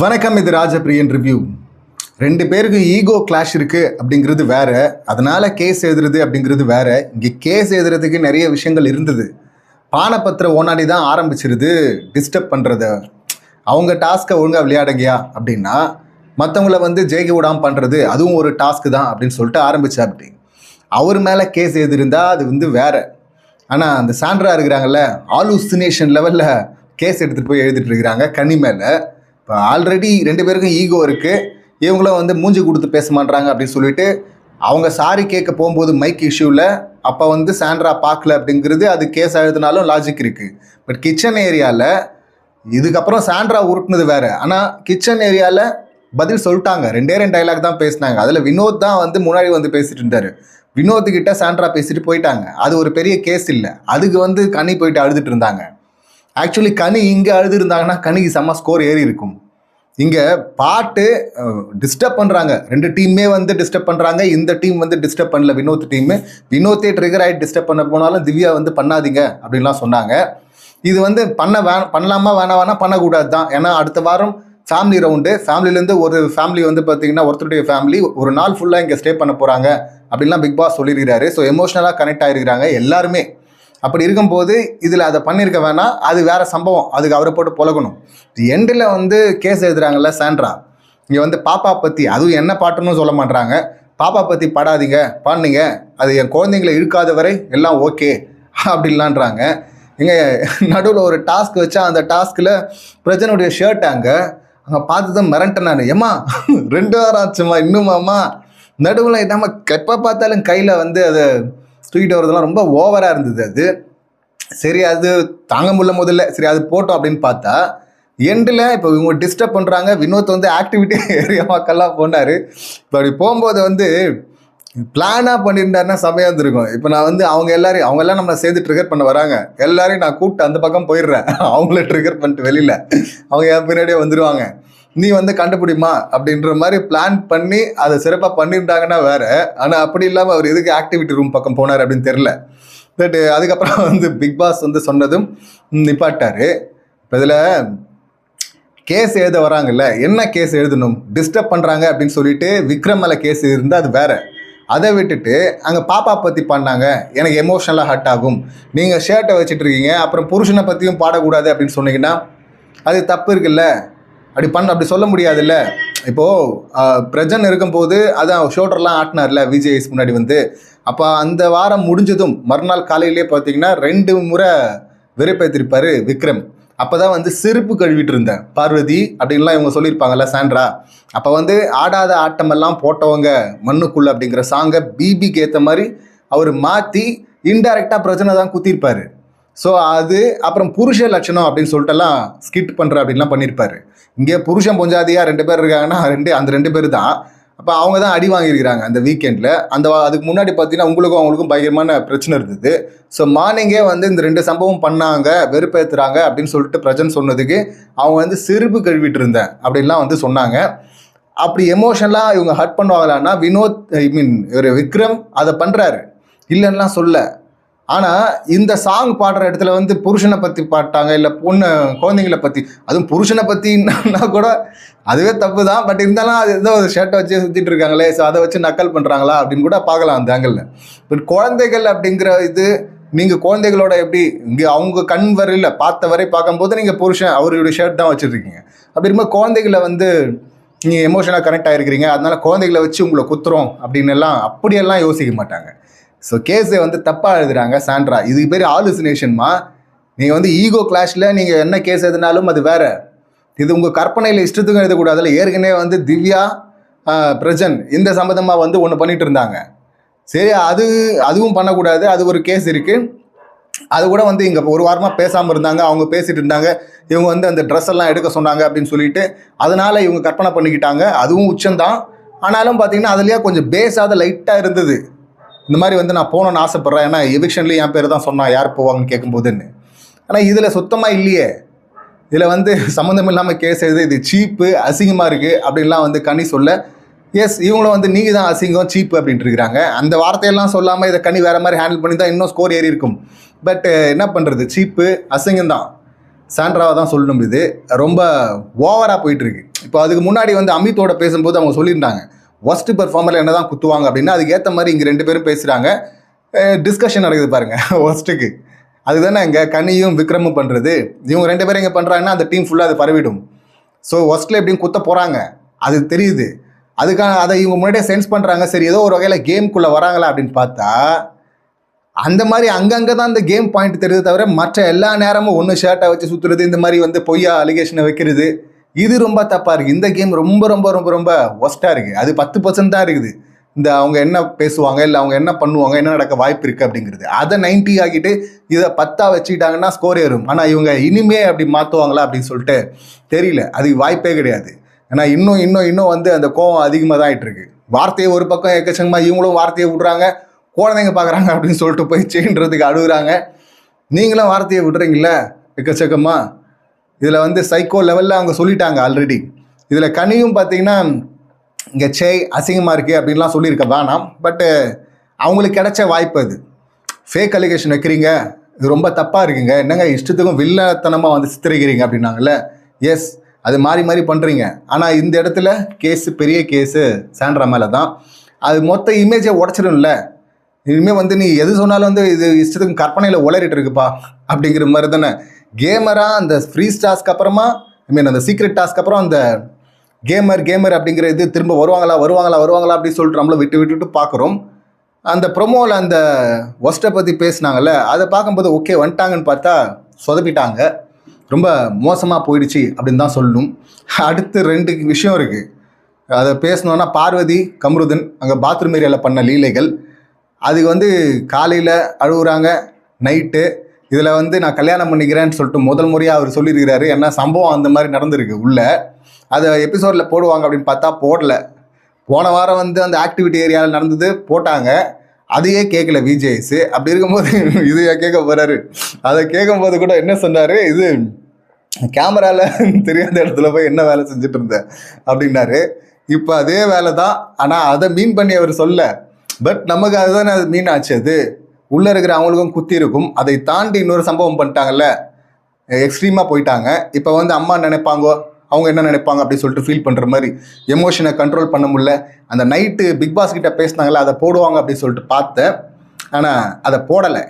வணக்கம், இது ராஜபிரியன் ரிவ்யூ. ரெண்டு பேருக்கு ஈகோ கிளாஷ் இருக்குது அப்படிங்கிறது வேற, அதனால் கேஸ் எழுதுறது அப்படிங்கிறது வேற. இங்கே கேஸ் எழுதுறதுக்கு நிறைய விஷயங்கள் இருந்தது. பானபத்திர ஓனாடி தான் ஆரம்பிச்சிருது டிஸ்டர்ப் பண்ணுறத. அவங்க டாஸ்க்கை ஒழுங்காக விளையாடுங்கயா அப்படின்னா மற்றவங்கள ஜெயிக்க விடாமல் பண்ணுறது அதுவும் ஒரு டாஸ்க்கு தான் அப்படின்னு சொல்லிட்டு ஆரம்பிச்சா. அப்படி அவர் மேலே கேஸ் எழுதிருந்தா அது வேற. ஆனால் அந்த சாண்ட்ரா இருக்கிறாங்கல்ல, ஆலூசினேஷன் லெவலில் கேஸ் எடுத்துகிட்டு போய் எழுதிட்டு இருக்கிறாங்க கனி மேலே. இப்போ ஆல்ரெடி ரெண்டு பேருக்கும் ஈகோ இருக்குது. இவங்களும் மூஞ்சி கொடுத்து பேச மாட்டாங்க அப்படின்னு சொல்லிட்டு அவங்க சாரி கேட்க போகும்போது மைக் இஷ்யூவில் அப்போ சாண்ட்ரா பார்க்கல அப்படிங்கிறது அது கேஸ் எழுதினாலும் லாஜிக் இருக்குது. பட் கிச்சன் ஏரியாவில் இதுக்கப்புறம் சாண்ட்ரா உருட்டுனது வேறு. ஆனால் கிச்சன் ஏரியாவில் பதில் சொல்லிட்டாங்க. ரெண்டு டைலாக் தான் பேசினாங்க. அதில் வினோத் தான் முன்னாடி பேசிட்டு இருந்தார். வினோத்துக்கிட்ட சாண்ட்ரா பேசிட்டு போயிட்டாங்க. அது ஒரு பெரிய கேஸ் இல்லை. அதுக்கு கனி போயிட்டு அழுதுட்டு இருந்தாங்க. ஆக்சுவலி கனி இங்கே அழுது இருந்தாங்கன்னா கனிக்கு செம்ம ஸ்கோர் ஏறி இருக்கும். இங்கே பாட்டு டிஸ்டர்ப் பண்ணுறாங்க. ரெண்டு டீமே டிஸ்டர்ப் பண்ணுறாங்க. இந்த டீம் டிஸ்டர்ப் பண்ணல. வினோத் டீமு வினோத்தே ட்ரிகர் ஆகிட்டு டிஸ்டர்ப் பண்ண போனாலும் திவ்யா பண்ணாதீங்க அப்படின்லாம் சொன்னாங்க. இது பண்ணலாமா வேணாம் பண்ணக்கூடாது தான். ஏன்னா அடுத்த வாரம் ஃபேமிலி ரவுண்டு. ஃபேமிலியிலேருந்து ஒரு ஃபேமிலி பார்த்தீங்கன்னா ஒருத்தருடைய ஃபேமிலி ஒரு நாள் ஃபுல்லாக இங்கே ஸ்டே பண்ண போகிறாங்க அப்படின்லாம் பிக் பாஸ் சொல்லியிருக்கிறாரு. ஸோ எமோஷ்னலாக கனெக்ட் ஆகிருக்கிறாங்க எல்லாருமே. அப்படி இருக்கும்போது இதில் அதை பண்ணியிருக்க வேணாம். அது வேறு சம்பவம். அதுக்கு அவரை போட்டு புழகணும். எண்டில் கேஸ் எழுதுறாங்கல்ல சாண்ட்ரா, இங்கே பாப்பா பற்றி அதுவும் என்ன பாட்டுன்னு சொல்ல மாட்டாங்க. பாப்பா பற்றி பாடாதீங்க, பாடுனீங்க, அது என் குழந்தைங்களை இழுக்காத வரை எல்லாம் ஓகே அப்படின்லான்றாங்க. இங்கே நடுவில் ஒரு டாஸ்க் வச்சா அந்த டாஸ்கில் பிரஜனுடைய ஷர்ட் அங்கே பார்த்து தான் மிரண்டேன் நான். ஏம்மா 2 வாரம் ஆச்சுமா இன்னுமாம்மா நடுவில் நம்ம எப்போ பார்த்தாலும் கையில் அதை தூக்கிட்டு வரதெல்லாம் ரொம்ப ஓவராக இருந்தது. அது சரி, அது தாங்க முடியல முதல்ல. சரி, அது போட்டோம் அப்படின்னு பார்த்தா எண்டில் இப்போ இவங்க டிஸ்டர்ப் பண்ணுறாங்க. வினோத் ஆக்டிவிட்டி ஏரியா மக்கள்லாம் போனார். இப்போ அப்படி போகும்போது பிளானாக பண்ணியிருந்தாருன்னா செமையாக இருந்திருக்கும். இப்போ நான் அவங்கெல்லாம் நம்மளை சேர்ந்து ட்ரிகர் பண்ண வராங்க. எல்லாரையும் நான் கூப்பிட்டு அந்த பக்கம் போயிடுறேன். அவங்கள ட்ரிகர் பண்ணிட்டு வெளியில் அவங்க என் பின்னாடியே வந்துடுவாங்க. நீ கண்டுபிடிமா அப்படின்ற மாதிரி பிளான் பண்ணி அதை சிறப்பாக பண்ணியிருந்தாங்கன்னா வேற. ஆனால் அப்படி இல்லாமல் அவர் எதுக்கு ஆக்டிவிட்டி ரூம் பக்கம் போனார் அப்படின்னு தெரில. பட் அதுக்கப்புறம் பிக் பாஸ் சொன்னதும் நிப்பாட்டாரு. இப்போ இதில் கேஸ் எழுத வராங்கல்ல, என்ன கேஸ் எழுதணும்? டிஸ்டர்ப் பண்ணுறாங்க அப்படின்னு சொல்லிட்டு விக்ரம் மேலே கேஸ் இருந்தால் அது வேற. அதை விட்டுட்டு அங்கே பாப்பா பற்றி பண்ணாங்க, எனக்கு எமோஷனலாக ஹர்ட் ஆகும், நீங்கள் ஷர்ட்டை வச்சுட்டு இருக்கீங்க, அப்புறம் புருஷனை பற்றியும் பாடக்கூடாது அப்படின்னு சொன்னீங்கன்னா அது தப்பு இருக்குல்ல. அப்படி சொல்ல முடியாதுல்ல. இப்போது பிரஜன் இருக்கும்போது அதான் ஷோல்டர்லாம் ஆட்டினார்ல விஜய்ஸ் முன்னாடி அப்போ அந்த வாரம் முடிஞ்சதும் மறுநாள் காலையிலே பார்த்தீங்கன்னா 2 முறை வெறுப்பேற்றிருப்பார் விக்ரம். அப்போ தான் செருப்பு கழுவிட்டு இருந்தேன் பார்வதி அப்படின்லாம் இவங்க சொல்லியிருப்பாங்கல்ல சாண்ட்ரா. அப்போ ஆடாத ஆட்டமெல்லாம் போட்டவங்க மண்ணுக்குள்ள அப்படிங்கிற சாங்கை பிபிக்கு ஏற்ற மாதிரி அவர் மாற்றி இன்டைரக்டாக பிரச்சனை தான் குத்திருப்பார். ஸோ அது அப்புறம் புருஷ லட்சணம் அப்படின்னு சொல்லிட்டுலாம் ஸ்கிட் பண்ணுற அப்படின்லாம் பண்ணியிருப்பார். இங்கே புருஷன் பொஞ்சாதியாக 2 பேர் இருக்காங்கன்னா அந்த 2 பேர் தான். அப்போ அவங்க தான் அடி வாங்கியிருக்கிறாங்க அந்த வீக்கெண்டில். அதுக்கு முன்னாடி பார்த்தீங்கன்னா அவங்களுக்கும் பயங்கரமான பிரச்சனை இருந்தது. ஸோ மார்னிங்கே இந்த 2 சம்பவம் பண்ணாங்க, வெறுப்பேற்றுறாங்க அப்படின்னு சொல்லிட்டு பிரஜன் சொன்னதுக்கு அவங்க செருப்பு கழுவிட்டு இருந்தேன் அப்படின்லாம் சொன்னாங்க. அப்படி எமோஷனலாக இவங்க ஹர்ட் பண்ணுவாங்களான்னா வினோத் இவர் விக்ரம் அதை பண்ணுறாரு, இல்லைன்னா சொல்ல. ஆனால் இந்த சாங் பாடுற இடத்துல புருஷனை பற்றி பாட்டாங்க, இல்லை குழந்தைங்களை பற்றி, அதுவும் புருஷனை பற்றின்னா கூட அதுவே தப்பு தான். பட் இருந்தாலும் அது ஏதோ ஷர்ட்டை வச்சு சுற்றிட்டு இருக்காங்களே, ஸோ அதை வச்சு நக்கல் பண்ணுறாங்களா அப்படின்னு கூட பார்க்கலாம் அந்த ஆங்கிளில். பட் குழந்தைகள் அப்படிங்கிற நீங்கள் குழந்தைகளோட எப்படி இங்கே அவங்க கண் வரையில் பார்த்த வரை பார்க்கும்போது நீங்கள் புருஷன் அவருடைய ஷர்ட் தான் வச்சுருக்கீங்க. அப்படி இருக்கும்போது குழந்தைகளை நீங்கள் எமோஷனாக கனெக்ட் ஆகிருக்கிறீங்க, அதனால குழந்தைகளை வச்சு உங்களை குத்துறோம் அப்படின்னு அப்படியெல்லாம் யோசிக்க மாட்டாங்க. ஸோ கேஸை தப்பாக எழுதுறாங்க சாண்ட்ரா. இதுக்கு பேர் ஆலுசினேஷன்மா. நீங்கள் ஈகோ கிளாஷில் நீங்கள் என்ன கேஸ் எழுதினாலும் அது வேறு. இது உங்கள் கற்பனையில் இஷ்டத்துக்கும் எழுதக்கூடாதுல. ஏற்கனவே திவ்யா பிரஜன் இந்த சம்மந்தமாக ஒன்று பண்ணிட்டு இருந்தாங்க. சரி, அதுவும் பண்ணக்கூடாது. அது ஒரு கேஸ் இருக்குது. அது கூட இங்கே ஒரு வாரமாக பேசாமல் இருந்தாங்க. அவங்க பேசிகிட்டு இருந்தாங்க. இவங்க அந்த ட்ரெஸ் எல்லாம் எடுக்க சொன்னாங்க அப்படின்னு சொல்லிட்டு அதனால் இவங்க கற்பனை பண்ணிக்கிட்டாங்க. அதுவும் உச்சம்தான். ஆனாலும் பார்த்தீங்கன்னா அதுலேயே கொஞ்சம் பேஸாக லைட்டாக இருந்தது. இந்த மாதிரி நான் போகணுன்னு ஆசைப்பட்றேன், ஏன்னா எவிக்ஷன்லேயும் என் பேர் தான் சொன்னான் யார் போவாங்கன்னு கேட்கும்போதுன்னு. ஆனால் இதில் சுத்தமாக இல்லையே. இதில் சம்மந்தம் இல்லாமல் கேஸ் எழுது, இது சீப்பு, அசிங்கமாக இருக்குது அப்படின்லாம் கனி சொல்ல. எஸ், இவங்களும் நீங்கள் தான் அசிங்கம், சீப்பு அப்படின்ட்டு இருக்கிறாங்க. அந்த வார்த்தையெல்லாம் சொல்லாமல் இதை கனி வேறு மாதிரி ஹேண்டில் பண்ணி தான் இன்னும் ஸ்கோர் ஏறி இருக்கும். பட் என்ன பண்ணுறது, சீப்பு அசிங்கம் தான். சாண்ட்ராவை தான் சொல்லணும். இது ரொம்ப ஓவராக போயிட்டுருக்கு. இப்போ அதுக்கு முன்னாடி வந்து அமித்தோட பேசும்போது அவங்க சொல்லியிருந்தாங்க ஒஸ்ட் பெர்ஃபார்மரில் என்ன தான் குத்துவாங்க அப்படின்னா அதுக்கு ஏற்ற மாதிரி இங்கே 2 பேரும் பேசுகிறாங்க. டிஸ்கஷன் நடக்குது பாருங்க ஒஸ்ட்டுக்கு. அதுதானே இங்கே கனியும் விக்ரமும் பண்ணுறது. இவங்க 2 பேரும் இங்கே பண்ணுறாங்கன்னா அந்த டீம் ஃபுல்லாக அது பரவிடும். ஸோ ஒஸ்ட்டில் எப்படியும் குத்த போகிறாங்க அது தெரியுது. அதுக்கான அதை இவங்க முன்னாடியே சென்ஸ் பண்ணுறாங்க. சரி ஏதோ ஒரு வகையில் கேமுக்குள்ளே வராங்களா அப்படின்னு பார்த்தா அந்த மாதிரி அங்கங்கே தான் இந்த கேம் பாயிண்ட் தெரியுது தவிர மற்ற எல்லா நேரமும் ஒன்று ஷர்ட்டை வச்சு சுற்றுறது, இந்த மாதிரி வந்து பொய்யா அலிகேஷனை வைக்கிறது, இது ரொம்ப தப்பாக இருக்குது. இந்த கேம் ரொம்ப ரொம்ப ரொம்ப ரொம்ப ஒஸ்ட்டாக இருக்குது. அது 10% தான் இருக்குது இந்த அவங்க என்ன பேசுவாங்க, இல்லை அவங்க என்ன பண்ணுவாங்க, என்ன நடக்க வாய்ப்பு இருக்குது அப்படிங்கிறது. அதை 90 ஆக்கிட்டு இதை 10 வச்சுக்கிட்டாங்கன்னா ஸ்கோர் ஏறும். ஆனால் இவங்க இனிமே அப்படி மாற்றுவாங்களா அப்படின்னு சொல்லிட்டு தெரியல. அதுக்கு வாய்ப்பே கிடையாது. ஏன்னா இன்னும் வந்து அந்த கோவம் அதிகமாக தான் ஆகிட்டு இருக்கு. வார்த்தையை ஒரு பக்கம் எக்கச்சக்கமாக இவங்களும் வார்த்தையை விடுறாங்க, குழந்தைங்க பார்க்குறாங்க அப்படின்னு சொல்லிட்டு போய் செய்ன்றதுக்கு அழுகுறாங்க. நீங்களும் வார்த்தையை விடுறீங்கள எக்கச்சக்கமாக. இதில் வந்து சைக்கோ லெவலில் அவங்க சொல்லிட்டாங்க ஆல்ரெடி. இதில் கனியும் பார்த்தீங்கன்னா இங்கே அசிங்கமாக இருக்குது அப்படின்லாம் சொல்லியிருக்க வேணாம். பட்டு அவங்களுக்கு கிடைச்ச வாய்ப்பு அது. ஃபேக் அலிகேஷன் வைக்கிறீங்க, இது ரொம்ப தப்பாக இருக்குங்க, என்னங்க இஷ்டத்துக்கும் வில்லத்தனமாக வந்து சித்தரிக்கிறீங்க அப்படின்னாங்கல்ல. எஸ், அது மாறி பண்ணுறீங்க. ஆனால் இந்த இடத்துல பெரிய கேஸு சாண்ட்ரா மேலே தான். அது மொத்த இமேஜை உடச்சிடும்ல. இனிமேல் வந்து நீ எது சொன்னாலும் வந்து இது இஷ்டத்துக்கும் கற்பனையில் உளறிட்டு இருக்குப்பா அப்படிங்கிற மாதிரி தானே. கேமராக அந்த ஃப்ரீஸ் டாஸ்க்கு அப்புறமா அந்த சீக்ரெட் டாஸ்க்கு அப்புறம் அந்த கேமர் அப்படிங்கிற இது திரும்ப வருவாங்களா அப்படின்னு சொல்லிட்டு நம்மளை விட்டுட்டு பார்க்குறோம். அந்த ப்ரொமோவில் அந்த ஒஸ்ட்டை பற்றி பேசினாங்கல்ல, அதை பார்க்கும்போது ஓகே வந்துட்டாங்கன்னு பார்த்தா சொதப்பிட்டாங்க. ரொம்ப மோசமாக போயிடுச்சு அப்படின்னு தான் சொல்லணும். அடுத்து 2 விஷயம் இருக்குது. அதை பேசணுன்னா பார்வதி கம்ருதன் அங்கே பாத்ரூம் ஏரியாவில் பண்ண லீலைகள். அதுக்கு வந்து காலையில் அழுகுறாங்க, நைட்டு இதில் வந்து நான் கல்யாணம் பண்ணிக்கிறேன்னு சொல்லிட்டு முதல் முறையாக அவர் சொல்லியிருக்கிறாரு. ஏன்னா சம்பவம் அந்த மாதிரி நடந்திருக்கு உள்ள. அதை எபிசோடில் போடுவாங்க அப்படின்னு பார்த்தா போடல. போன வாரம் வந்து அந்த ஆக்டிவிட்டி ஏரியாவில் நடந்தது போட்டாங்க, அதையே கேட்கல விஜேஎஸ். அப்படி இருக்கும்போது இது கேட்க போகிறாரு. அதை கேட்கும்போது கூட என்ன சொன்னார், இது கேமராவில் தெரியாத இடத்துல போய் என்ன வேலை செஞ்சுட்டு இருந்தேன் அப்படின்னாரு. இப்போ அதே வேலை தான், ஆனால் அதை மீன் பண்ணி அவர் சொல்ல. பட் நமக்கு அதுதானே அது மீன் ஆச்சு. அது உள்ளே இருக்கிற அவங்களுக்கும் குத்தி இருக்கும். அதை தாண்டி இன்னொரு சம்பவம் பண்ணிட்டாங்கல்ல, எக்ஸ்ட்ரீமாக போயிட்டாங்க. இப்போ வந்து அம்மா நினைப்பாங்கோ, அவங்க என்ன நினைப்பாங்க அப்படின்னு சொல்லிட்டு ஃபீல் பண்ணுற மாதிரி எமோஷனை கண்ட்ரோல் பண்ண முடியல. அந்த நைட்டு பிக் பாஸ் கிட்ட பேசினாங்களே, அதை போடுவாங்க அப்படின்னு சொல்லிட்டு பார்த்தேன். ஆனால் அதை போடலை.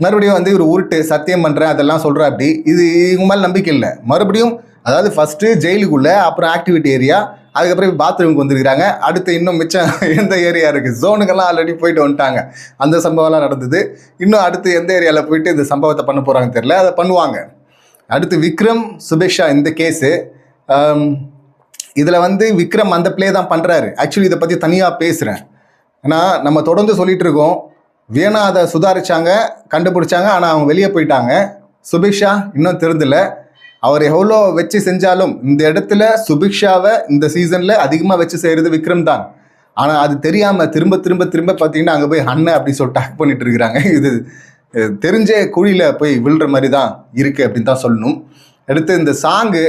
மறுபடியும் வந்து இவர் உருட்டு சத்தியம் பண்ணுறேன் அதெல்லாம் சொல்கிறேன். அப்படி இது இவங்க மேலே நம்பிக்கை இல்லை. மறுபடியும் அதாவது ஃபஸ்ட்டு ஜெயிலுக்குள்ளே, அப்புறம் ஆக்டிவிட்டி ஏரியா, அதுக்கப்புறம் பாத்ரூமுக்கு வந்துருக்கிறாங்க. அடுத்து இன்னும் மிச்சம் எந்த ஏரியா இருக்குது, ஜோனுக்கெல்லாம் ஆல்ரெடி போயிட்டு வந்துட்டாங்க. அந்த சம்பவம்லாம் நடந்தது. இன்னும் அடுத்து எந்த ஏரியாவில் போயிட்டு இந்த சம்பவத்தை பண்ண போகிறாங்கன்னு தெரியல, அதை பண்ணுவாங்க. அடுத்து விக்ரம் சுபேஷா இந்த கேஸு. இதில் வந்து விக்ரம் அந்த பிளே தான் பண்ணுறாரு. ஆக்சுவலி இதை பற்றி தனியாக பேசுகிறேன். ஏன்னா நம்ம தொடர்ந்து சொல்லிகிட்டு இருக்கோம், வேணா அதை சுதாரிச்சாங்க, கண்டுபிடிச்சாங்க, ஆனால் அவங்க வெளியே போயிட்டாங்க. சுபிக்ஷா இன்னும் தெரிஞ்சல. அவர் எவ்வளோ வச்சு செஞ்சாலும் இந்த இடத்துல சுபிக்ஷாவை இந்த சீசனில் அதிகமாக வச்சு செய்கிறது விக்ரம் தான். ஆனால் அது தெரியாமல் திரும்ப பார்த்தீங்கன்னா அங்கே போய் அண்ணன் அப்படின்னு சொல்லிட்டு டாக் பண்ணிட்டு இருக்கிறாங்க. இது தெரிஞ்ச குழியில் போய் விழுற மாதிரி தான் இருக்குது அப்படின்னு தான் சொல்லணும். அடுத்து இந்த சாங்கு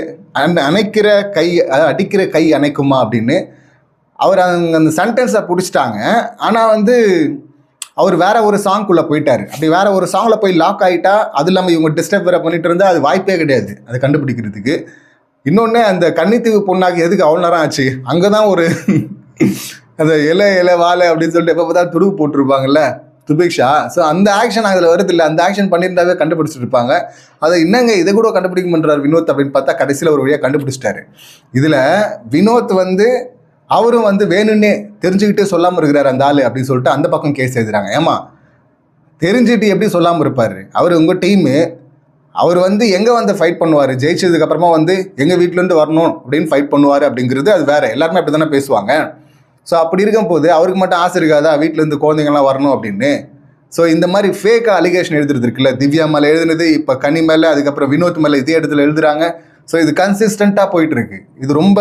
அணைக்கிற கை அடிக்கிற கை அணைக்குமா அப்படின்னு அவர் அந்த சென்டென்ஸை பிடிச்சிட்டாங்க. ஆனால் வந்து அவர் வேற ஒரு சாங்குள்ளே போயிட்டார். அப்படி வேற ஒரு சாங்கில் போய் லாக் ஆகிட்டா, அது இல்லாமல் இவங்க டிஸ்டர்ப் வேற பண்ணிட்டு இருந்தால் அது வாய்ப்பே கிடையாது அதை கண்டுபிடிக்கிறதுக்கு. இன்னொன்று அந்த கன்னித்தீவு பொண்ணாக்கு எதுக்கு அவ்வளோ நேரம் ஆச்சு, அங்கே தான் ஒரு அந்த இலை வாழை அப்படின்னு சொல்லிட்டு எப்போ பார்த்தா துடுப்பு போட்டிருப்பாங்கல்ல சுபிக்ஷா. ஸோ அந்த ஆக்ஷன் அதில் வருது இல்லை, அந்த ஆக்ஷன் பண்ணியிருந்தாவே கண்டுபிடிச்சிட்டு இருப்பாங்க. அதை என்னங்க இதை கூட கண்டுபிடிக்க பண்ணுறாரு வினோத் அப்படின்னு பார்த்தா கடைசியில் ஒரு வழியாக கண்டுபிடிச்சிட்டாரு. இதில் வினோத் வந்து அவரும் வந்து வேணும்னே தெரிஞ்சுக்கிட்டே சொல்லாமல் இருக்கிறார் அந்த ஆள் அப்படின்னு சொல்லிட்டு அந்த பக்கம் கேஸ் எழுதுறாங்க. ஏமா தெரிஞ்சுட்டு எப்படி சொல்லாமல் இருப்பார் அவர்? உங்கள் டீமு, அவர் வந்து எங்கே வந்து ஃபைட் பண்ணுவார், ஜெயிச்சதுக்கப்புறமா வந்து எங்கள் வீட்டிலேருந்து வரணும் அப்படின்னு ஃபைட் பண்ணுவார் அப்படிங்கிறது அது வேறு. எல்லாருமே அப்படி தானே பேசுவாங்க. ஸோ அப்படி இருக்கும்போது அவருக்கு மட்டும் ஆசை இருக்காதா வீட்டிலேருந்து குழந்தைங்கள்லாம் வரணும் அப்படின்னு? ஸோ இந்த மாதிரி ஃபேக்காக அலிகேஷன் எழுதுறது இருக்குல்ல, திவ்யா மேலே எழுதுனது, இப்போ கனி மேலே, அதுக்கப்புறம் வினோத் மேலே இதே இடத்துல எழுதுறாங்க. ஸோ இது கன்சிஸ்டண்ட்டாக போயிட்டுருக்கு. இது ரொம்ப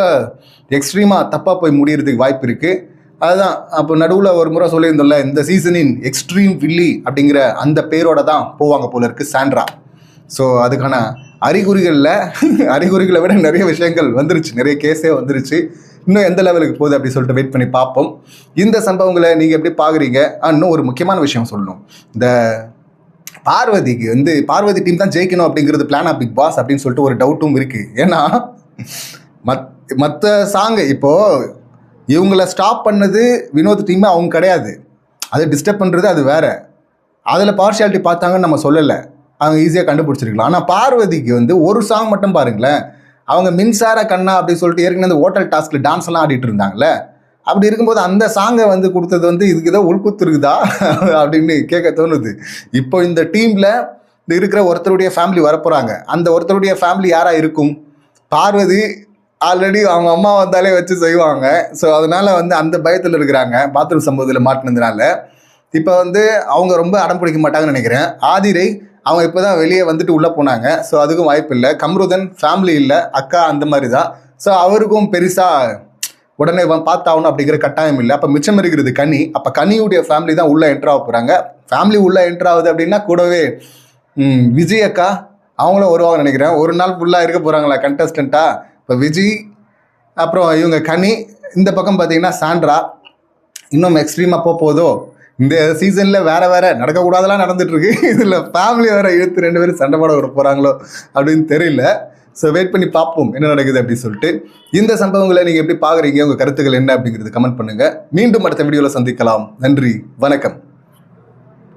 எக்ஸ்ட்ரீமாக தப்பாக போய் முடியறதுக்கு வாய்ப்பு இருக்குது. அதுதான் அப்போ நடுவில் ஒரு முறை சொல்லியிருந்தோம்ல, இந்த சீசனின் எக்ஸ்ட்ரீம் வில்லி அப்படிங்கிற அந்த பேரோட தான் போவாங்க போல இருக்குது சாண்ட்ரா. ஸோ அதுக்கான அறிகுறிகளை விட நிறைய விஷயங்கள் வந்துருச்சு, நிறைய கேஸே வந்துருச்சு. இன்னும் எந்த லெவலுக்கு போகுது அப்படின்னு சொல்லிட்டு வெயிட் பண்ணி பார்ப்போம். இந்த சம்பவங்களை நீங்கள் எப்படி பார்க்குறீங்க? இன்னும் ஒரு முக்கியமான விஷயம் சொல்லணும். இந்த பார்வதிக்கு வந்து பார்வதி டீம் தான் ஜெயிக்கணும் அப்படிங்கிறது பிளான் ஆஃப் பிக் பாஸ் அப்படின்னு சொல்லிட்டு ஒரு டவுட்டும் இருக்குது. ஏன்னா மற்ற சாங்கு இப்போது இவங்கள ஸ்டாப் பண்ணது வினோத் டீமே அவங்க கிடையாது. அதை டிஸ்டர்ப் பண்ணுறது அது வேற. அதில் பார்ஷியாலிட்டி பார்த்தாங்கன்னு நம்ம சொல்லலை, அவங்க ஈஸியாக கண்டுபிடிச்சிருக்கலாம். ஆனால் பார்வதிக்கு வந்து ஒரு சாங் மட்டும் பாருங்களேன், அவங்க மின்சார கண்ணா அப்படின்னு சொல்லிட்டு ஏற்கனவே அந்த ஹோட்டல் டாஸ்கில் டான்ஸ் எல்லாம் ஆடிட்டு இருந்தாங்கல்ல. அப்படி இருக்கும்போது அந்த சாங்கை வந்து கொடுத்தது வந்து இதுக்கு ஏதோ உள்குத்து இருக்குதா அப்படின்னு கேட்க தோணுது. இப்போ இந்த டீமில் இருக்கிற ஒருத்தருடைய ஃபேமிலி வரப்போகிறாங்க. அந்த ஒருத்தருடைய ஃபேமிலி யாராக இருக்கும்? பார்வதி ஆல்ரெடி அவங்க அம்மா வந்தாலே வச்சு செய்வாங்க. ஸோ அதனால வந்து அந்த பயத்தில் இருக்கிறாங்க, பாத்ரூம் சம்பவத்தில் மாட்டினதுனால. இப்போ வந்து அவங்க ரொம்ப அடம் பிடிக்க மாட்டாங்கன்னு நினைக்கிறேன். ஆதிரை அவங்க இப்போ தான் வெளியே வந்துட்டு உள்ளே போனாங்க. ஸோ அதுக்கும் வாய்ப்பு இல்லை. கம்ருதன் ஃபேமிலி இல்லை, அக்கா அந்த மாதிரி தான். ஸோ அவருக்கும் பெருசாக உடனே பார்த்தாகணும் அப்படிங்கிற கட்டாயம் இல்லை. அப்போ மிச்சம் இருக்கிறது கனி. அப்போ கனியுடைய ஃபேமிலி தான் உள்ளே என்ட்ரு ஆக போகிறாங்க. ஃபேமிலி உள்ளே என்ட்ரு ஆகுது அப்படின்னா கூடவே விஜய் அக்கா அவங்களும் வருவாங்கன்னு நினைக்கிறேன். ஒரு நாள் ஃபுல்லாக இருக்க போகிறாங்களா கண்டஸ்டண்ட்டாக. இப்போ விஜய், அப்புறம் இவங்க கனி, இந்த பக்கம் பார்த்தீங்கன்னா சாண்ட்ரா. இன்னும் எக்ஸ்ட்ரீமாக போதோ. இந்த சீசனில் வேறு வேறு நடக்கக்கூடாதெல்லாம் நடந்துட்டுருக்கு. இதில் ஃபேமிலி வேறு இழுத்து 2 பேரும் சண்டை போட விட போகிறாங்களோ அப்படின்னு தெரியல. ஸோ வெயிட் பண்ணி பார்ப்போம் என்ன நடக்குது அப்படின்னு சொல்லிட்டு. இந்த சம்பவங்களை நீங்கள் எப்படி பார்க்குறீங்க, உங்கள் கருத்துக்கள் என்ன அப்படிங்கிறது கமெண்ட் பண்ணுங்கள். மீண்டும் அடுத்த வீடியோவில் சந்திக்கலாம். நன்றி, வணக்கம்.